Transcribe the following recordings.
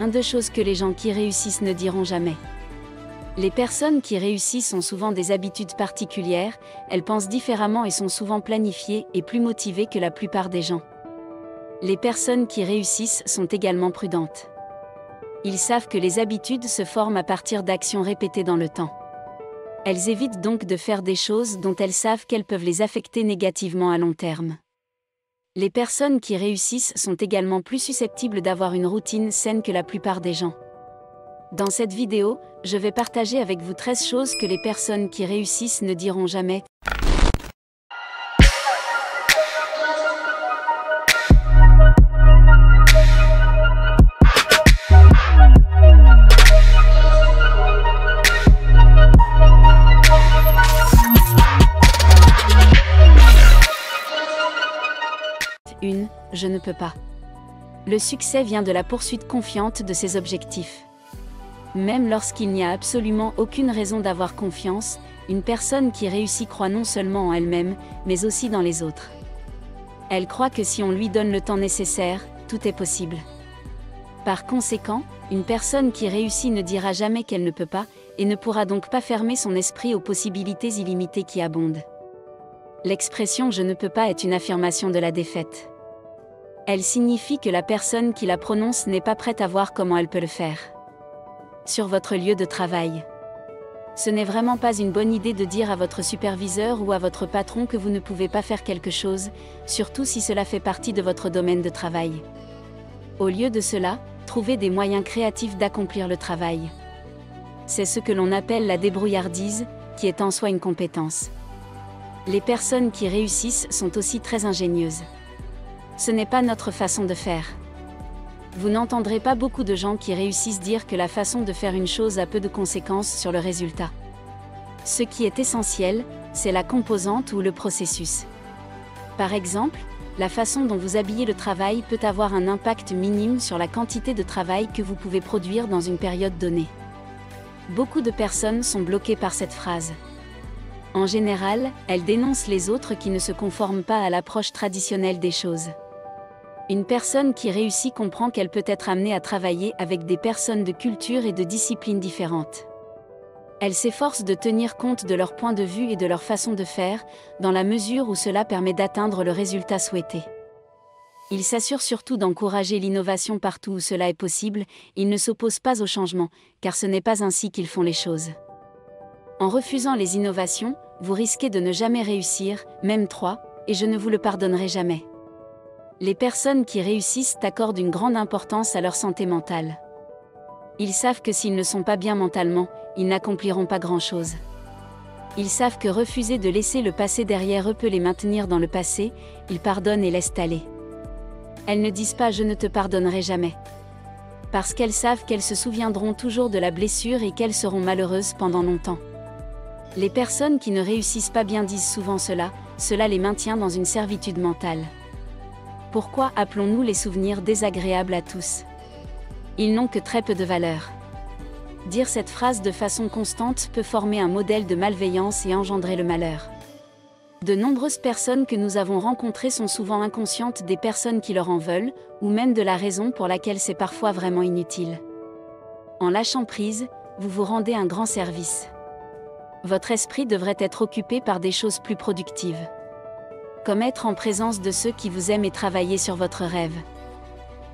2 choses que les gens qui réussissent ne diront jamais. Les personnes qui réussissent ont souvent des habitudes particulières, elles pensent différemment et sont souvent planifiées et plus motivées que la plupart des gens. Les personnes qui réussissent sont également prudentes. Ils savent que les habitudes se forment à partir d'actions répétées dans le temps. Elles évitent donc de faire des choses dont elles savent qu'elles peuvent les affecter négativement à long terme. Les personnes qui réussissent sont également plus susceptibles d'avoir une routine saine que la plupart des gens. Dans cette vidéo, je vais partager avec vous 13 choses que les personnes qui réussissent ne diront jamais. Je ne peux pas. Le succès vient de la poursuite confiante de ses objectifs. Même lorsqu'il n'y a absolument aucune raison d'avoir confiance, une personne qui réussit croit non seulement en elle-même, mais aussi dans les autres. Elle croit que si on lui donne le temps nécessaire, tout est possible. Par conséquent, une personne qui réussit ne dira jamais qu'elle ne peut pas, et ne pourra donc pas fermer son esprit aux possibilités illimitées qui abondent. L'expression « je ne peux pas » est une affirmation de la défaite. Elle signifie que la personne qui la prononce n'est pas prête à voir comment elle peut le faire. Sur votre lieu de travail. Ce n'est vraiment pas une bonne idée de dire à votre superviseur ou à votre patron que vous ne pouvez pas faire quelque chose, surtout si cela fait partie de votre domaine de travail. Au lieu de cela, trouvez des moyens créatifs d'accomplir le travail. C'est ce que l'on appelle la débrouillardise, qui est en soi une compétence. Les personnes qui réussissent sont aussi très ingénieuses. Ce n'est pas notre façon de faire. Vous n'entendrez pas beaucoup de gens qui réussissent dire que la façon de faire une chose a peu de conséquences sur le résultat. Ce qui est essentiel, c'est la composante ou le processus. Par exemple, la façon dont vous habillez le travail peut avoir un impact minime sur la quantité de travail que vous pouvez produire dans une période donnée. Beaucoup de personnes sont bloquées par cette phrase. En général, elles dénoncent les autres qui ne se conforment pas à l'approche traditionnelle des choses. Une personne qui réussit comprend qu'elle peut être amenée à travailler avec des personnes de culture et de disciplines différentes. Elle s'efforce de tenir compte de leur point de vue et de leur façon de faire, dans la mesure où cela permet d'atteindre le résultat souhaité. Il s'assure surtout d'encourager l'innovation partout où cela est possible, il ne s'oppose pas au changement, car ce n'est pas ainsi qu'ils font les choses. En refusant les innovations, vous risquez de ne jamais réussir, même 3, et je ne vous le pardonnerai jamais. Les personnes qui réussissent accordent une grande importance à leur santé mentale. Ils savent que s'ils ne sont pas bien mentalement, ils n'accompliront pas grand-chose. Ils savent que refuser de laisser le passé derrière eux peut les maintenir dans le passé, ils pardonnent et laissent aller. Elles ne disent pas « je ne te pardonnerai jamais ». Parce qu'elles savent qu'elles se souviendront toujours de la blessure et qu'elles seront malheureuses pendant longtemps. Les personnes qui ne réussissent pas bien disent souvent cela les maintient dans une servitude mentale. Pourquoi appelons-nous les souvenirs désagréables à tous? Ils n'ont que très peu de valeur. Dire cette phrase de façon constante peut former un modèle de malveillance et engendrer le malheur. De nombreuses personnes que nous avons rencontrées sont souvent inconscientes des personnes qui leur en veulent, ou même de la raison pour laquelle c'est parfois vraiment inutile. En lâchant prise, vous vous rendez un grand service. Votre esprit devrait être occupé par des choses plus productives. Comme être en présence de ceux qui vous aiment et travailler sur votre rêve.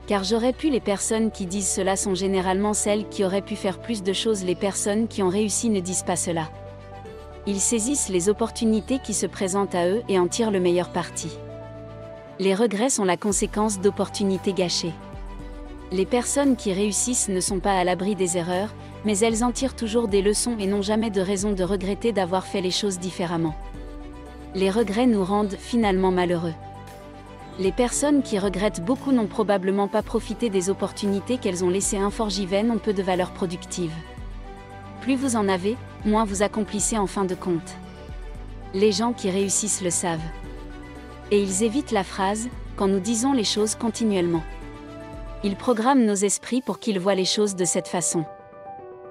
Car j'aurais pu, les personnes qui disent cela sont généralement celles qui auraient pu faire plus de choses. Les personnes qui ont réussi ne disent pas cela. Ils saisissent les opportunités qui se présentent à eux et en tirent le meilleur parti. Les regrets sont la conséquence d'opportunités gâchées. Les personnes qui réussissent ne sont pas à l'abri des erreurs, mais elles en tirent toujours des leçons et n'ont jamais de raison de regretter d'avoir fait les choses différemment. Les regrets nous rendent finalement malheureux. Les personnes qui regrettent beaucoup n'ont probablement pas profité des opportunités qu'elles ont laissées inforgivennes, ont peu de valeur productive. Plus vous en avez, moins vous accomplissez en fin de compte. Les gens qui réussissent le savent. Et ils évitent la phrase « quand nous disons les choses continuellement ». Ils programment nos esprits pour qu'ils voient les choses de cette façon.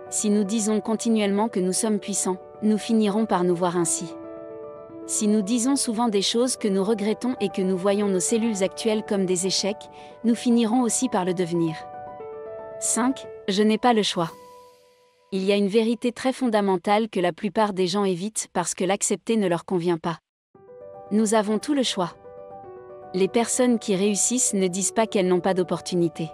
Si nous disons continuellement que nous sommes puissants, nous finirons par nous voir ainsi. Si nous disons souvent des choses que nous regrettons et que nous voyons nos cellules actuelles comme des échecs, nous finirons aussi par le devenir. 5. Je n'ai pas le choix. Il y a une vérité très fondamentale que la plupart des gens évitent parce que l'accepter ne leur convient pas. Nous avons tout le choix. Les personnes qui réussissent ne disent pas qu'elles n'ont pas d'opportunité.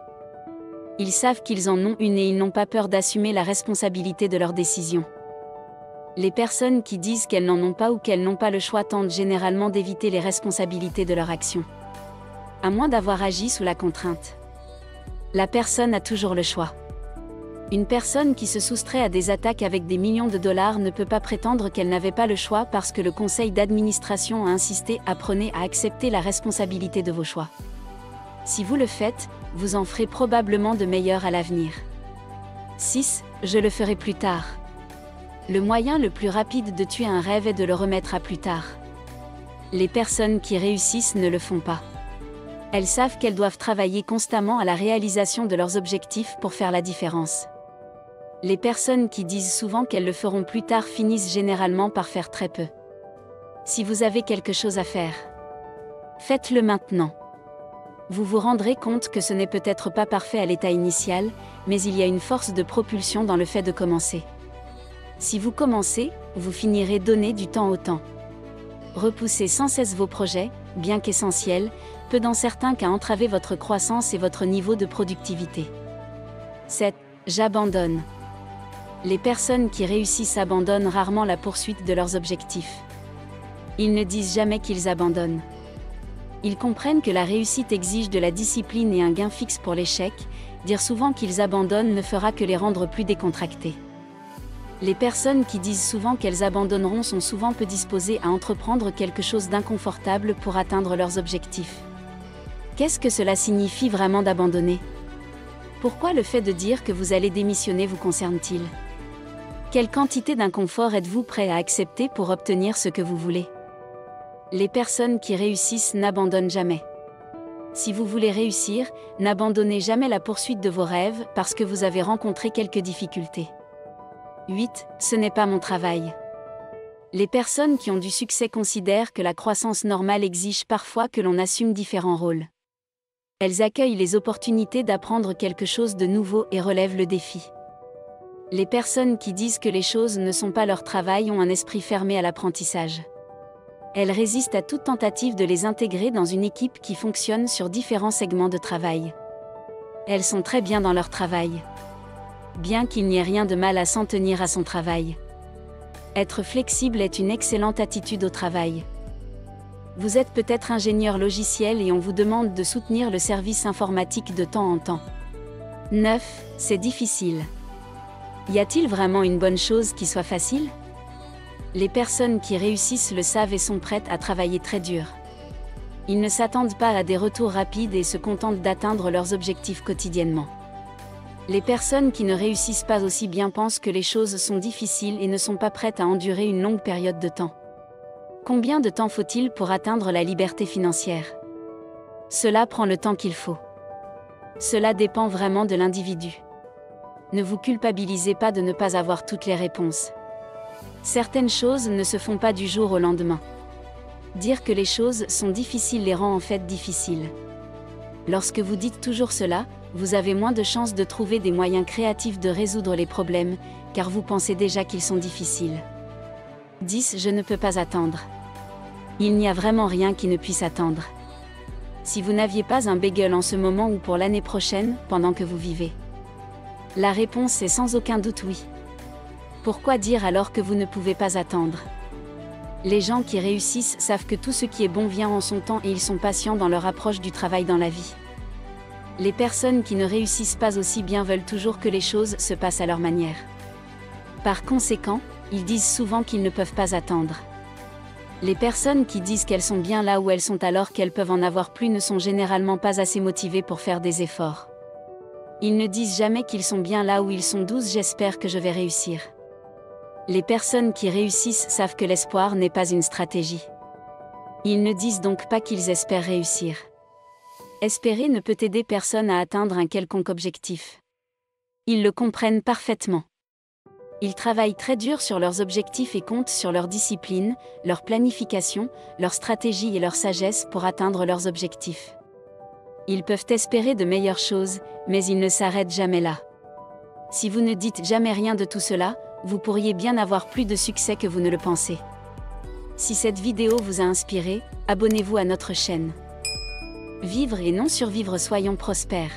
Ils savent qu'ils en ont une et ils n'ont pas peur d'assumer la responsabilité de leurs décisions. Les personnes qui disent qu'elles n'en ont pas ou qu'elles n'ont pas le choix tentent généralement d'éviter les responsabilités de leurs actions. À moins d'avoir agi sous la contrainte. La personne a toujours le choix. Une personne qui se soustrait à des attaques avec des millions de dollars ne peut pas prétendre qu'elle n'avait pas le choix parce que le conseil d'administration a insisté. Apprenez à accepter la responsabilité de vos choix. Si vous le faites, vous en ferez probablement de meilleurs à l'avenir. 6. Je le ferai plus tard. Le moyen le plus rapide de tuer un rêve est de le remettre à plus tard. Les personnes qui réussissent ne le font pas. Elles savent qu'elles doivent travailler constamment à la réalisation de leurs objectifs pour faire la différence. Les personnes qui disent souvent qu'elles le feront plus tard finissent généralement par faire très peu. Si vous avez quelque chose à faire, faites-le maintenant. Vous vous rendrez compte que ce n'est peut-être pas parfait à l'état initial, mais il y a une force de propulsion dans le fait de commencer. Si vous commencez, vous finirez donner du temps au temps. Repoussez sans cesse vos projets, bien qu'essentiels, peut dans certains cas entraver votre croissance et votre niveau de productivité. 7. J'abandonne. Les personnes qui réussissent abandonnent rarement la poursuite de leurs objectifs. Ils ne disent jamais qu'ils abandonnent. Ils comprennent que la réussite exige de la discipline et un gain fixe pour l'échec. Dire souvent qu'ils abandonnent ne fera que les rendre plus décontractés. Les personnes qui disent souvent qu'elles abandonneront sont souvent peu disposées à entreprendre quelque chose d'inconfortable pour atteindre leurs objectifs. Qu'est-ce que cela signifie vraiment d'abandonner? Pourquoi le fait de dire que vous allez démissionner vous concerne-t-il? Quelle quantité d'inconfort êtes-vous prêt à accepter pour obtenir ce que vous voulez? Les personnes qui réussissent n'abandonnent jamais. Si vous voulez réussir, n'abandonnez jamais la poursuite de vos rêves parce que vous avez rencontré quelques difficultés. 8. Ce n'est pas mon travail. Les personnes qui ont du succès considèrent que la croissance normale exige parfois que l'on assume différents rôles. Elles accueillent les opportunités d'apprendre quelque chose de nouveau et relèvent le défi. Les personnes qui disent que les choses ne sont pas leur travail ont un esprit fermé à l'apprentissage. Elles résistent à toute tentative de les intégrer dans une équipe qui fonctionne sur différents segments de travail. Elles sont très bien dans leur travail. Bien qu'il n'y ait rien de mal à s'en tenir à son travail. Être flexible est une excellente attitude au travail. Vous êtes peut-être ingénieur logiciel et on vous demande de soutenir le service informatique de temps en temps. 9. C'est difficile. Y a-t-il vraiment une bonne chose qui soit facile? Les personnes qui réussissent le savent et sont prêtes à travailler très dur. Ils ne s'attendent pas à des retours rapides et se contentent d'atteindre leurs objectifs quotidiennement. Les personnes qui ne réussissent pas aussi bien pensent que les choses sont difficiles et ne sont pas prêtes à endurer une longue période de temps. Combien de temps faut-il pour atteindre la liberté financière? Cela prend le temps qu'il faut. Cela dépend vraiment de l'individu. Ne vous culpabilisez pas de ne pas avoir toutes les réponses. Certaines choses ne se font pas du jour au lendemain. Dire que les choses sont difficiles les rend en fait difficiles. Lorsque vous dites toujours cela, vous avez moins de chances de trouver des moyens créatifs de résoudre les problèmes, car vous pensez déjà qu'ils sont difficiles. 10. Je ne peux pas attendre. Il n'y a vraiment rien qui ne puisse attendre. Si vous n'aviez pas un bagel en ce moment ou pour l'année prochaine, pendant que vous vivez. La réponse est sans aucun doute oui. Pourquoi dire alors que vous ne pouvez pas attendre? Les gens qui réussissent savent que tout ce qui est bon vient en son temps et ils sont patients dans leur approche du travail dans la vie. Les personnes qui ne réussissent pas aussi bien veulent toujours que les choses se passent à leur manière. Par conséquent, ils disent souvent qu'ils ne peuvent pas attendre. Les personnes qui disent qu'elles sont bien là où elles sont alors qu'elles peuvent en avoir plus ne sont généralement pas assez motivées pour faire des efforts. Ils ne disent jamais qu'ils sont bien là où ils sont. 12. J'espère que je vais réussir. Les personnes qui réussissent savent que l'espoir n'est pas une stratégie. Ils ne disent donc pas qu'ils espèrent réussir. Espérer ne peut aider personne à atteindre un quelconque objectif. Ils le comprennent parfaitement. Ils travaillent très dur sur leurs objectifs et comptent sur leur discipline, leur planification, leur stratégie et leur sagesse pour atteindre leurs objectifs. Ils peuvent espérer de meilleures choses, mais ils ne s'arrêtent jamais là. Si vous ne dites jamais rien de tout cela, vous pourriez bien avoir plus de succès que vous ne le pensez. Si cette vidéo vous a inspiré, abonnez-vous à notre chaîne. Vivre et non survivre, soyons prospères.